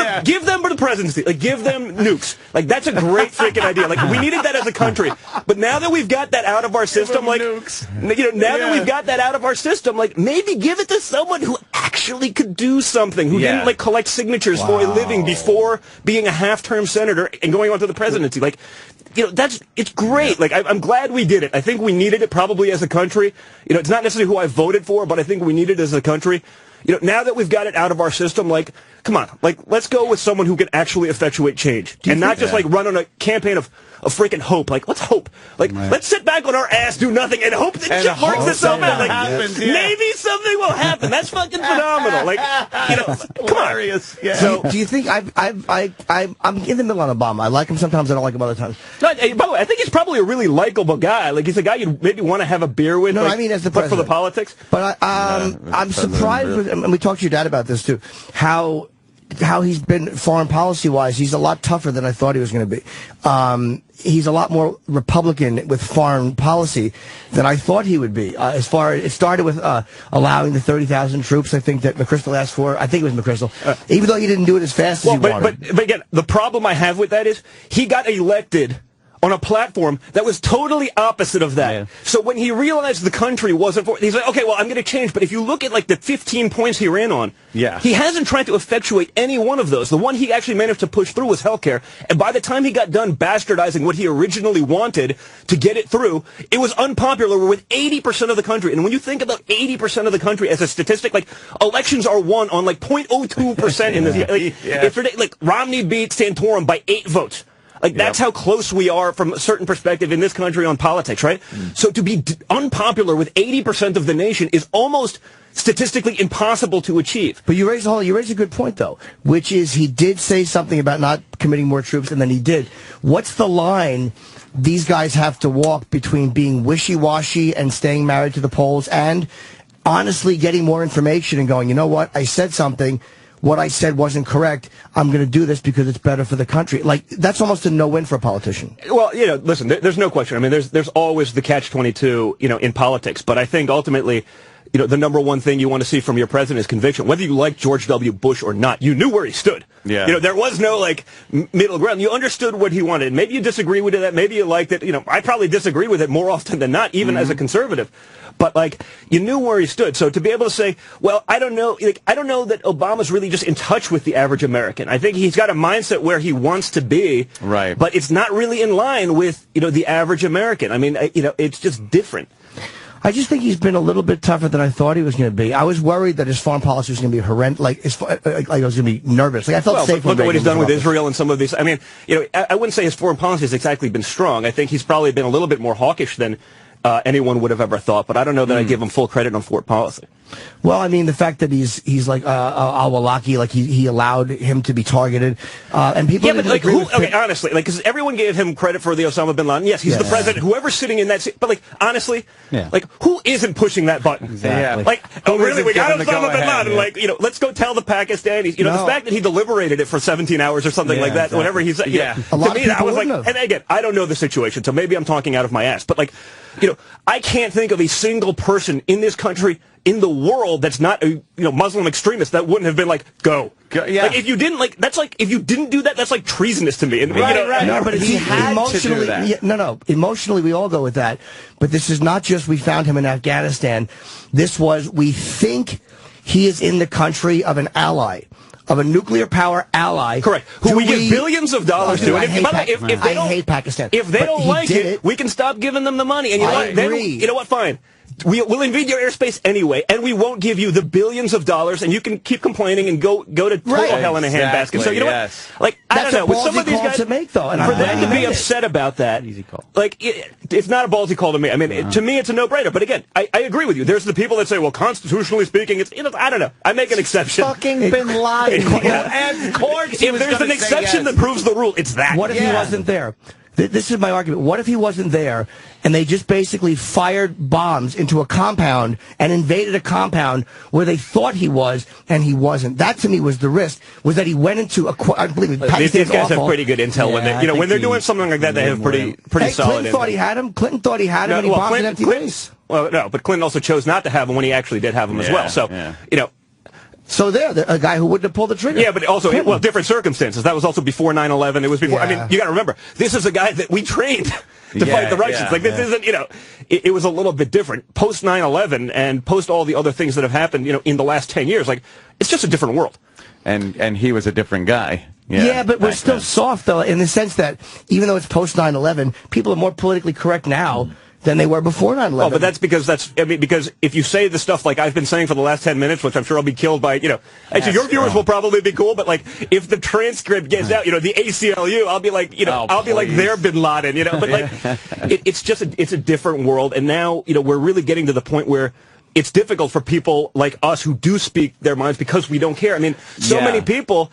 the presidency. Like give them nukes. Like that's a great freaking idea. Like we needed that as a country. But now that we've got that out of our system, like that we've got that out of our system, like maybe give it to someone who actually could do something, who didn't like collect signatures for a living before being a half-term senator and going on to the presidency. Like, it's great. Like, I'm glad we did it. I think we needed it probably as a country. It's not necessarily who I voted for, but I think we need it as a country. Now that we've got it out of our system, like, come on, like, let's go with someone who can actually effectuate change and not just like run on a campaign of freaking hope. Like, let's hope. Like, let's sit back on our ass, do nothing, and hope that shit works itself out. Like, maybe something will happen. That's fucking phenomenal. Like, come on. Yeah. So, do you think I'm in the middle on Obama? I like him sometimes. I don't like him other times. No, by the way, I think he's probably a really likable guy. Like, he's a guy you'd maybe want to have a beer with. No, like, I mean as the president. president. For the politics. But I'm surprised with, and we talked to your dad about this too, how he's been foreign policy wise. He's a lot tougher than I thought he was going to be. He's a lot more Republican with foreign policy than I thought he would be. It started with allowing the 30,000 troops, I think, that McChrystal asked for. I think it was McChrystal, even though he didn't do it as fast as he wanted. But again, the problem I have with that is he got elected on a platform that was totally opposite of that. Yeah. So when he realized the country wasn't for, he's like, okay, well, I'm going to change. But if you look at like the 15 points he ran on, he hasn't tried to effectuate any one of those. The one he actually managed to push through was healthcare. And by the time he got done bastardizing what he originally wanted to get it through, it was unpopular with 80% of the country. And when you think about 80% of the country as a statistic, like elections are won on like 0.02% in this. Like Romney beat Santorum by 8 votes. Like, that's how close we are from a certain perspective in this country on politics, right? So to be unpopular with 80% of the nation is almost statistically impossible to achieve. But you raise a good point, though, which is he did say something about not committing more troops, and then he did. What's the line these guys have to walk between being wishy-washy and staying married to the polls and honestly getting more information and going, you know what, I said something. What I said wasn't correct. I'm going to do this because it's better for the country. Like, that's almost a no-win for a politician. Well, listen, there's no question. I mean, there's always the catch-22, in politics. But I think ultimately, the number one thing you want to see from your president is conviction. Whether you like George W. Bush or not, you knew where he stood. Yeah. There was no, middle ground. You understood what he wanted. Maybe you disagree with it. Maybe you liked it. I probably disagree with it more often than not, even as a conservative. But, you knew where he stood. So to be able to say, well, I don't know that Obama's really just in touch with the average American. I think he's got a mindset where he wants to be. Right. But it's not really in line with, the average American. I mean, it's just different. I just think he's been a little bit tougher than I thought he was going to be. I was worried that his foreign policy was going to be horrendous. I was going to be nervous. I felt safe. Look at what he's done with Israel and some of these. I mean, I wouldn't say his foreign policy has exactly been strong. I think he's probably been a little bit more hawkish than anyone would have ever thought. But I don't know that I give him full credit on foreign policy. Well, I mean, the fact that he's like al-Awlaki, he allowed him to be targeted, and people. Yeah, but honestly, because everyone gave him credit for the Osama bin Laden. Yes, he's the president. Whoever's sitting in that seat, but honestly, who isn't pushing that button? Exactly. Really, we got Osama bin Laden. Let's go tell the Pakistanis. The fact that he deliberated it for 17 hours or something like that. Exactly. Whatever he said. A lot of people I was like, have. and again, I don't know the situation, so maybe I'm talking out of my ass, but I can't think of a single person in this country, in the world, that's not a Muslim extremist that wouldn't have been go. Yeah. If you didn't if you didn't do that, that's treasonous to me. And, right. No, but he had emotionally. To do that. No. Emotionally, we all go with that. But this is not just we found him in Afghanistan. This was we think he is in the country of an ally. Of a nuclear power ally. Correct. Who we give billions of dollars to. I hate Pakistan. If they don't like it, we can stop giving them the money. And I agree. You know what? Fine. We'll invade your airspace anyway, and we won't give you the billions of dollars, and you can keep complaining and go to total hell in a handbasket. So you know what? I don't know. With some of these guys, to make, though, and for them to be upset about that, easy call. It's not a ballsy call to me. I mean, to me, it's a no-brainer. But again, I agree with you. There's the people that say, well, constitutionally speaking, it's I don't know. I make an exception. Fucking Bin Laden. And courts. If there's an exception that proves the rule, it's that. What if he wasn't there? This is my argument. What if he wasn't there and they just basically fired bombs into a compound and invaded a compound where they thought he was and he wasn't? That to me was the risk, was that he went into I believe these guys have pretty good intel when they when they're doing something like that. They have pretty solid. Clinton thought he had him. Clinton thought he had him, and he bombed an empty base. Well, no, but Clinton also chose not to have him when he actually did have him as well. So So a guy who wouldn't have pulled the trigger. Yeah, but also, different circumstances. That was also before 9/11. It was before. Yeah. I mean, you got to remember, this is a guy that we trained to fight the Russians. This isn't, it was a little bit different. Post 9/11 and post all the other things that have happened, in the last 10 years, it's just a different world. And he was a different guy. Yeah, but we're still soft, though, in the sense that even though it's post 9/11, people are more politically correct now than they were before 9/11. Oh, but that's because because if you say the stuff like I've been saying for the last 10 minutes, which I'm sure I'll be killed by, actually your viewers will probably be cool, but if the transcript gets out, the ACLU, I'll be like, I'll be like their Bin Laden, but it's a different world, and now, we're really getting to the point where it's difficult for people like us who do speak their minds because we don't care. I mean, so many people,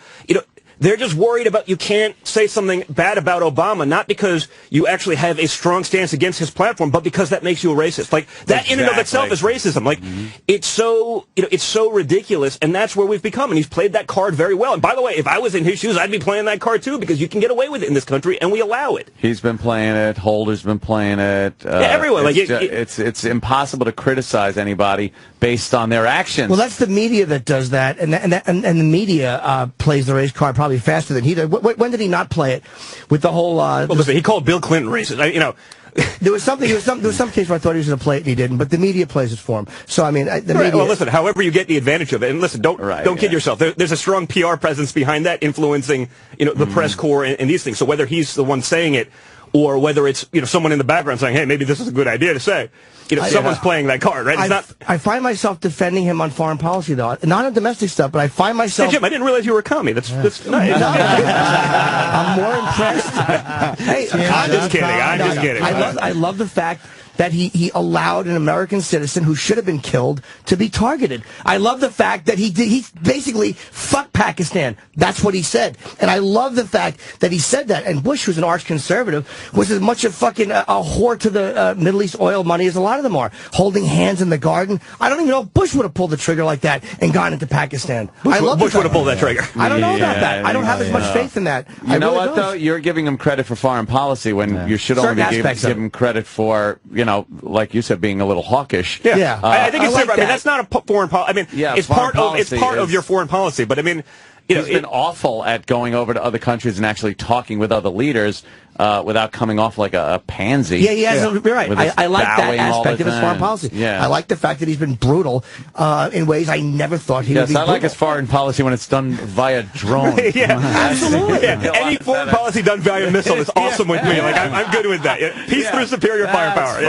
they're just worried about you can't say something bad about Obama, not because you actually have a strong stance against his platform, but because that makes you a racist. That in and of itself is racism. It's so, it's so ridiculous, and that's where we've become, and he's played that card very well. And by the way, if I was in his shoes, I'd be playing that card too, because you can get away with it in this country, and we allow it. He's been playing it, Holder's been playing it. Everyone. It's impossible to criticize anybody based on their actions. Well, that's the media that does that, and the media plays the race card probably faster than he did. When did he not play it? With the whole. Well, listen, he called Bill Clinton racist. There was some case where I thought he was going to play it and he didn't, but the media plays it for him. So I mean, the media. Well, listen. However, you get the advantage of it, and listen, don't kid yourself. There's a strong PR presence behind that, influencing the press corps and these things. So whether he's the one saying it, or whether it's someone in the background saying, "Hey, maybe this is a good idea to say," someone's playing that card, right? I find myself defending him on foreign policy, though, not on domestic stuff, but I find myself. Hey, Jim, I didn't realize you were a commie. That's nice. I'm more impressed. Hey, I'm just kidding. I'm just kidding. I love the fact that he allowed an American citizen who should have been killed to be targeted. I love the fact that he basically fuck Pakistan. That's what he said. And I love the fact that he said that. And Bush, who's an arch conservative, was as much a fucking a whore to the Middle East oil money as a lot of them are. Holding hands in the garden. I don't even know if Bush would have pulled the trigger like that and gone into Pakistan. Bush would have pulled that trigger. I don't know about that. I don't have as much faith in that. You know what, though? You're giving him credit for foreign policy when you should only be giving him credit for, like you said, being a little hawkish. Yeah. I think it's different. I mean, that's not a foreign policy. I mean, it's part of your foreign policy. But I mean, he's been awful at going over to other countries and actually talking with other leaders without coming off like a pansy. You're right. I like that aspect of his foreign policy. Yeah. I like the fact that he's been brutal in ways I never thought he would be. I like his foreign policy when it's done via drone. Absolutely. Any foreign policy done via missile is awesome with me. Like I'm good with that. Peace through superior firepower.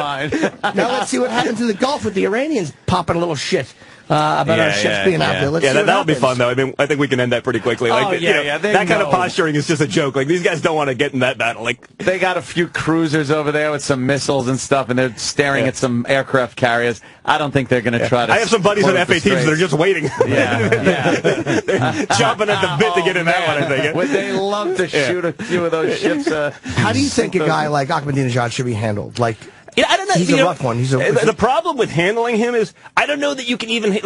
Now let's see what happens in the Gulf with the Iranians popping a little shit. About our ships being out there. Let's see that'll be fun, though. I mean, I think we can end that pretty quickly. Like, that kind of posturing is just a joke. Like, these guys don't want to get in that battle. Like, they got a few cruisers over there with some missiles and stuff, and they're staring at some aircraft carriers. I don't think they're going to try to. I have some buddies on FA teams that are just waiting. They're chomping at the bit to get in that one, I think. Would they love to shoot a few of those ships? How do you think a guy like Ahmadinejad should be handled? Like, I don't know. He's a rough one. The problem with handling him is I don't know that you can even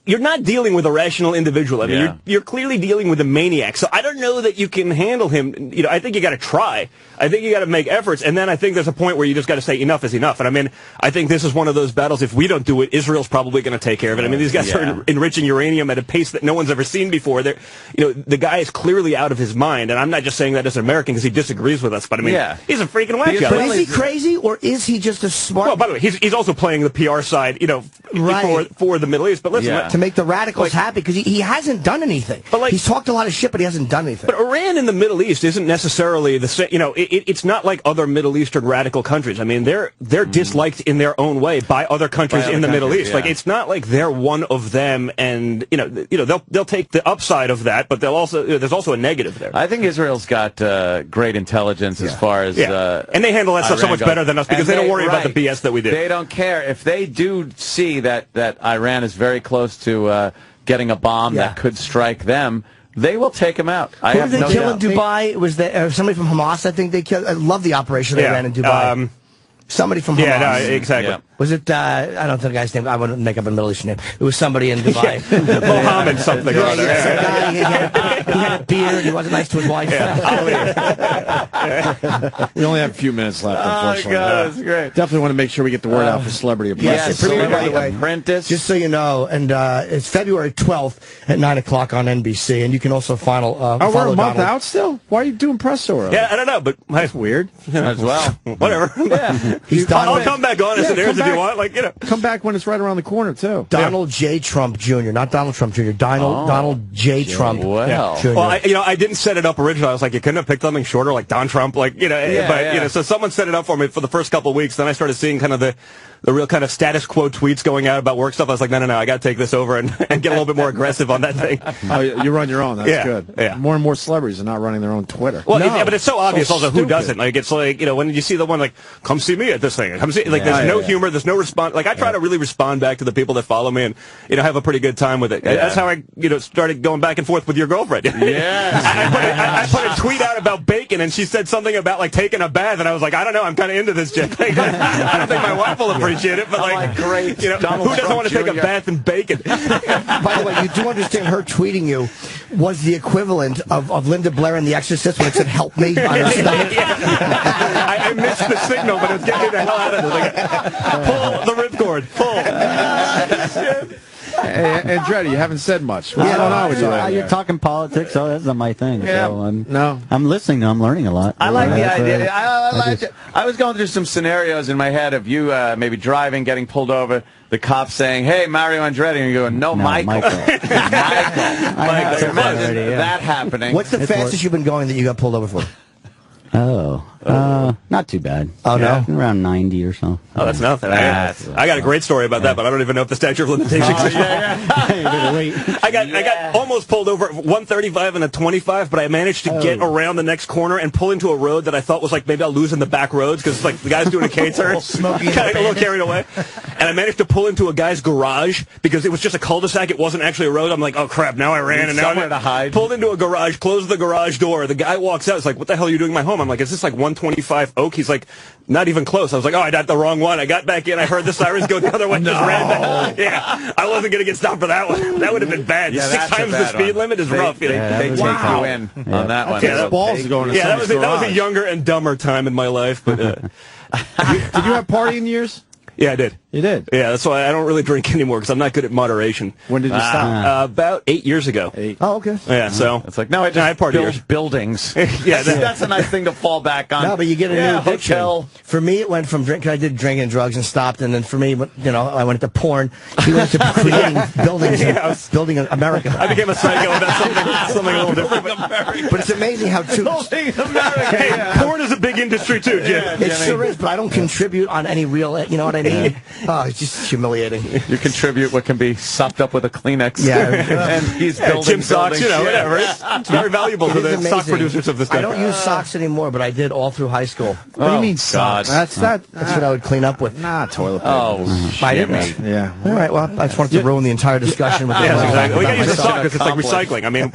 you're not dealing with a rational individual. I mean, you're clearly dealing with a maniac. So I don't know that you can handle him. I think you got to try. I think you got to make efforts, and then I think there's a point where you just got to say enough is enough. And I mean, I think this is one of those battles. If we don't do it, Israel's probably going to take care of it. I mean, these guys are enriching uranium at a pace that no one's ever seen before. The guy is clearly out of his mind, and I'm not just saying that as an American because he disagrees with us, but I mean, he's a freaking whack job. But is he crazy, or is he just a smart? Well, by the way, he's also playing the PR side, for the Middle East. But listen, to make the radicals happy because he hasn't done anything. But he's talked a lot of shit, but he hasn't done anything. But Iran in the Middle East isn't necessarily the same. It's not like other Middle Eastern radical countries. I mean, they're disliked in their own way by other countries in the Middle East. Like, it's not like they're one of them, and they'll take the upside of that, but they'll also there's also a negative there. I think Israel's got great intelligence as far as and they handle that stuff so much better than us because they don't worry about the BS that we do. They don't care if they do see that Iran is very close to getting a bomb that could strike them. They will take him out. Who did they kill in Dubai? It was somebody from Hamas, I think they killed. I love the operation they ran in Dubai. Somebody from Hamas. Yeah, no, exactly. Yeah. Was it, I don't know the guy's name. I wouldn't make up a Middle Eastern name. It was somebody in Dubai. Mohammed something. He had a beard. He wasn't nice to his wife. We only have a few minutes left, unfortunately. Oh, God, that's great. Definitely want to make sure we get the word out for Celebrity Apprentice. Celebrity Apprentice. Just so you know, and it's February 12th at 9 o'clock on NBC, and you can also follow we're a month out still? Why are you doing press so early? Yeah, I don't know, but that's weird. As well. Whatever. I'll come back on as it airs if you want. Come back when it's right around the corner, too. Donald J. Trump Jr., not Donald Trump Jr., Donald J. Trump Jr. Well, I didn't set it up originally. I was like, you couldn't have picked something shorter, like Don Trump, so someone set it up for me for the first couple of weeks. Then I started seeing kind of the real kind of status quo tweets going out about work stuff. I was like, no, I got to take this over and get a little bit more aggressive on that thing. You run your own. That's good. Yeah. More and more celebrities are not running their own Twitter. Well, but it's so obvious also who doesn't. Like, it's like, when you see the one like, come see me at this thing. Come see, there's no humor, there's no response. Like, I try to really respond back to the people that follow me and, have a pretty good time with it. That's how I, started going back and forth with your girlfriend. I put a tweet out about bacon and she said something about like taking a bath and I was like, I don't know, I'm kind of into this shit. I don't think my wife will appreciate it, but great. Who doesn't want to take a bath in bacon? By the way, you do understand her tweeting you was the equivalent of Linda Blair in The Exorcist when it said "help me" on her stomach. I missed the signal, but it was getting me the hell out of it. Like, pull the ripcord. Pull. Andretti, you haven't said much. What's going on with you? You're talking politics, so that's not my thing. Yeah. So I'm listening. I'm learning a lot. I like the idea. I was going through some scenarios in my head of you maybe driving, getting pulled over, the cop saying, "Hey, Mario Andretti," and you go, "No, Michael." Michael. Imagine that happening. What's the fastest you've been going that you got pulled over for? Oh, Not too bad. Oh, no? Around 90 or so. Oh, that's nothing. I got a great story about that, but I don't even know if the statute of limitations is I got almost pulled over at 135 and a 25, but I managed to get around the next corner and pull into a road that I thought was like maybe I'll lose in the back roads because like the guy's doing a K-turn, kind of a little carried away. And I managed to pull into a guy's garage because it was just a cul-de-sac. It wasn't actually a road. I'm like, oh, crap, now I ran. And now I'm to hide. Pulled into a garage, closed the garage door. The guy walks out. He's like, what the hell are you doing in my home? I'm like, is this like 125 Oak? He's like, not even close. I was like, oh, I got the wrong one. I got back in. I heard the sirens go the other way. Just ran back. Yeah, I wasn't going to get stopped for that one. That would have been bad. Yeah, 6 times the speed limit is rough. They take you in on that one. Yeah, balls going to that was a younger and dumber time in my life. But did you have partying years? Yeah, I did. You did? Yeah, that's why I don't really drink anymore, because I'm not good at moderation. When did you stop? About 8 years ago. 8. Oh, okay. Yeah, so... It's like, no, I just build buildings. Yeah, that's a nice thing to fall back on. No, but you get a new addiction. hotel. For me, it went from drink. I did drinking and drugs and stopped, and then for me, I went into porn. He went to creating buildings, building America. I became a psycho. That's something a little different. But it's amazing how Building America. Hey, porn is a big industry too, Jim. It sure is, but I don't contribute on any real. You know what I mean? Oh, it's just humiliating. You contribute what can be sopped up with a Kleenex. Yeah. And he's building Jim socks, buildings. whatever. It's very valuable to the sock producers of this I country. don't use socks anymore, but I did all through high school. What do you mean socks? God. That's what I would clean up with. Nah, toilet paper. Oh, I didn't. Yeah. All right, well, I just wanted to ruin the entire discussion with Yes, exactly. We got to use the myself. sock because it's like recycling. I mean,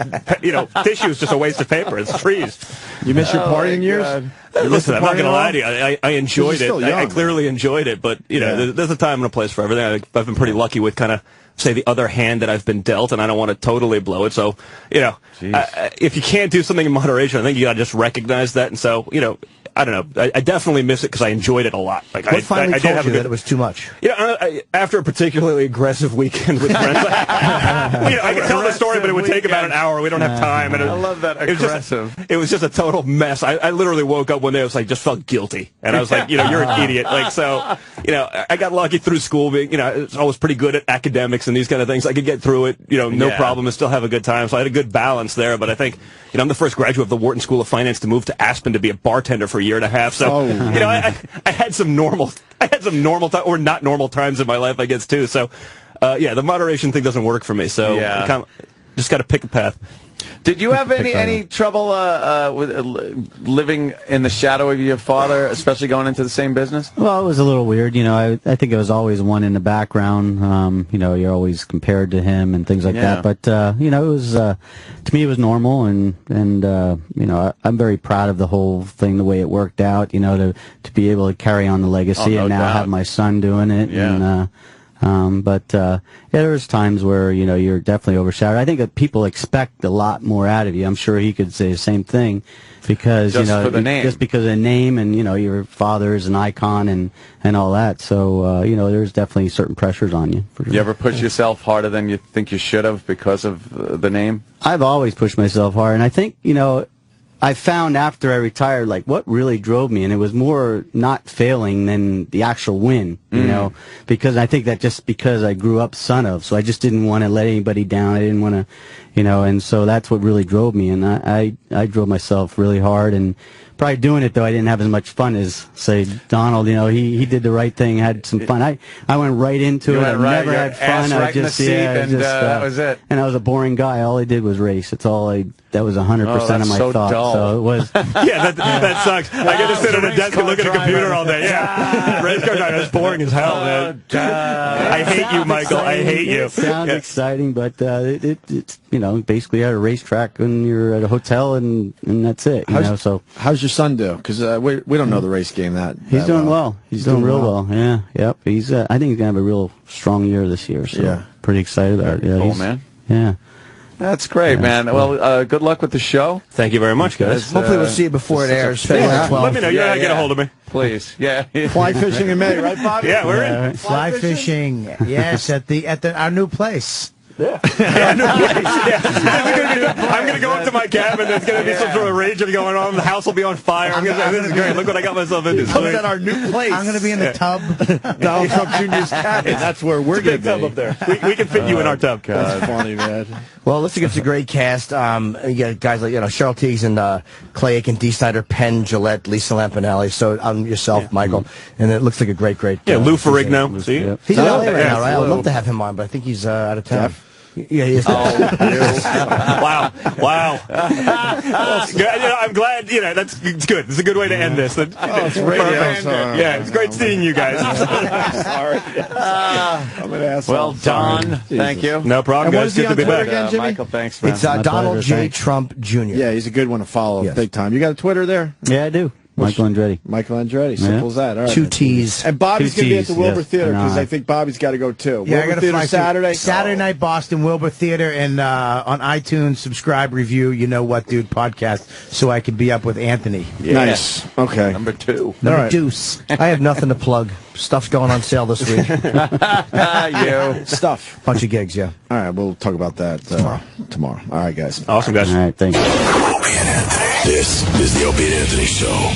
tissue is just a waste of paper. It's trees. You miss your partying years? Listen, I'm not going to lie to you. I enjoyed it. I young. clearly enjoyed it, but there's a time and a place for everything. I've been pretty lucky with kind of say the other hand that I've been dealt, and I don't want to totally blow it. So if you can't do something in moderation, I think you got to just recognize that. And so I don't know. I definitely miss it because I enjoyed it a lot. Like What finally I did told have you a good, that it was too much? After a particularly aggressive weekend with friends, I could tell the story, but it would take about an hour. We don't have time. And I love that aggressive. It was just a total mess. I literally woke up one day. I was like, just felt guilty, and I was like, you're an idiot. Like so, I got lucky through school. Being, I was always pretty good at academics and these kind of things. I could get through it, no problem, and still have a good time. So I had a good balance there. But I think, I'm the first graduate of the Wharton School of Finance to move to Aspen to be a bartender for a year and a half. So. I had some normal time, or not normal times in my life, I guess, too. So, the moderation thing doesn't work for me. So, just got to pick a path. Did you have any trouble with living in the shadow of your father, especially going into the same business? Well, it was a little weird. I think it was always one in the background. You're always compared to him and things like that. But it was to me it was normal, and I'm very proud of the whole thing, the way it worked out. To be able to carry on the legacy, and now have my son doing it. Yeah. But there was times where you're definitely overshadowed. I think that people expect a lot more out of you. I'm sure he could say the same thing because just for the name. Just because of the name, and your father is an icon and all that. So there's definitely certain pressures on you. You ever push yourself harder than you think you should have because of the name? I've always pushed myself hard, and I think I found after I retired, like, what really drove me, and it was more not failing than the actual win, because I think that just because I grew up son of, so I just didn't want to let anybody down. I didn't want to, and so that's what really drove me, and I drove myself really hard, and probably doing it, though, I didn't have as much fun as, say, Donald. He did the right thing, had some fun. I went right into it. I never had fun. I just, that was it. And I was a boring guy. All I did was race. It's all that was 100% of my thought. Dull. So it was. Yeah, that sucks. I get to sit at a desk and look at a computer all day. Yeah, race car driver. That's boring as hell, man. I hate you, Michael. I hate you. It sounds exciting, but it's basically at a racetrack when you're at a hotel, and that's it. So how's your son do? Because we don't know the race game that. He's doing well. He's doing real well. Yeah. Yep. He's. I think he's gonna have a real strong year this year. So pretty excited about it. Yeah. Cool, man. Yeah. That's great, man. Well, good luck with the show. Thank you very much, guys. Hopefully we'll see you before it airs. Let me know. You know how to get a hold of me. Please. Yeah. Fly fishing in May, right, Bobby? Yeah, we're in. Fly fishing. Yes, at our new place. Yeah. I'm going to go up to my cabin. There's going to be some sort of rage going on. The house will be on fire. I'm going to say, this is great. Look what I got myself into. Look at our new place. I'm going to be in the tub. Donald Trump Jr.'s cabin. That's where we're going to be. Tub up there. We can fit you in our tub. That's funny, man. Well, looks like it's a great cast. You got guys like Cheryl Teagues and Clay Aiken, Dee Snider, Penn, Gillette, Lisa Lampanelli. So yourself, Michael, and it looks like a great. Yeah, Lou Ferrigno. See, he's in LA right now, right? I would love to have him on, but I think he's out of town. Yeah, he is. Wow. I'm glad. It's good. It's a good way to end this. It's radio. Yeah, it's great seeing you guys. Sorry. I'm an asshole. Well, Don, thank you. No problem, guys. Good to be back. Again, Jimmy? Michael, thanks, man. It's Donald J. Trump Jr. Yeah, he's a good one to follow. Yes. Big time. You got a Twitter there? Yeah, I do. Michael Andretti. Michael Andretti. Simple as that. All right. 2 T's. And Bobby's going to be at the Wilbur Theater because and I think Bobby's got to go too. Yeah, Wilbur Theater Saturday. Saturday night, Boston, Wilbur Theater, and on iTunes, subscribe, review, You Know What Dude podcast, so I can be up with Anthony. Yeah. Nice. Okay. Number 2. Number Deuce. I have nothing to plug. Stuff's going on sale this week. You. Stuff. Bunch of gigs, yeah. All right, we'll talk about that tomorrow. All right, guys. Awesome, guys. All right, thanks. Opie and Anthony. This is the Opie and Anthony Show.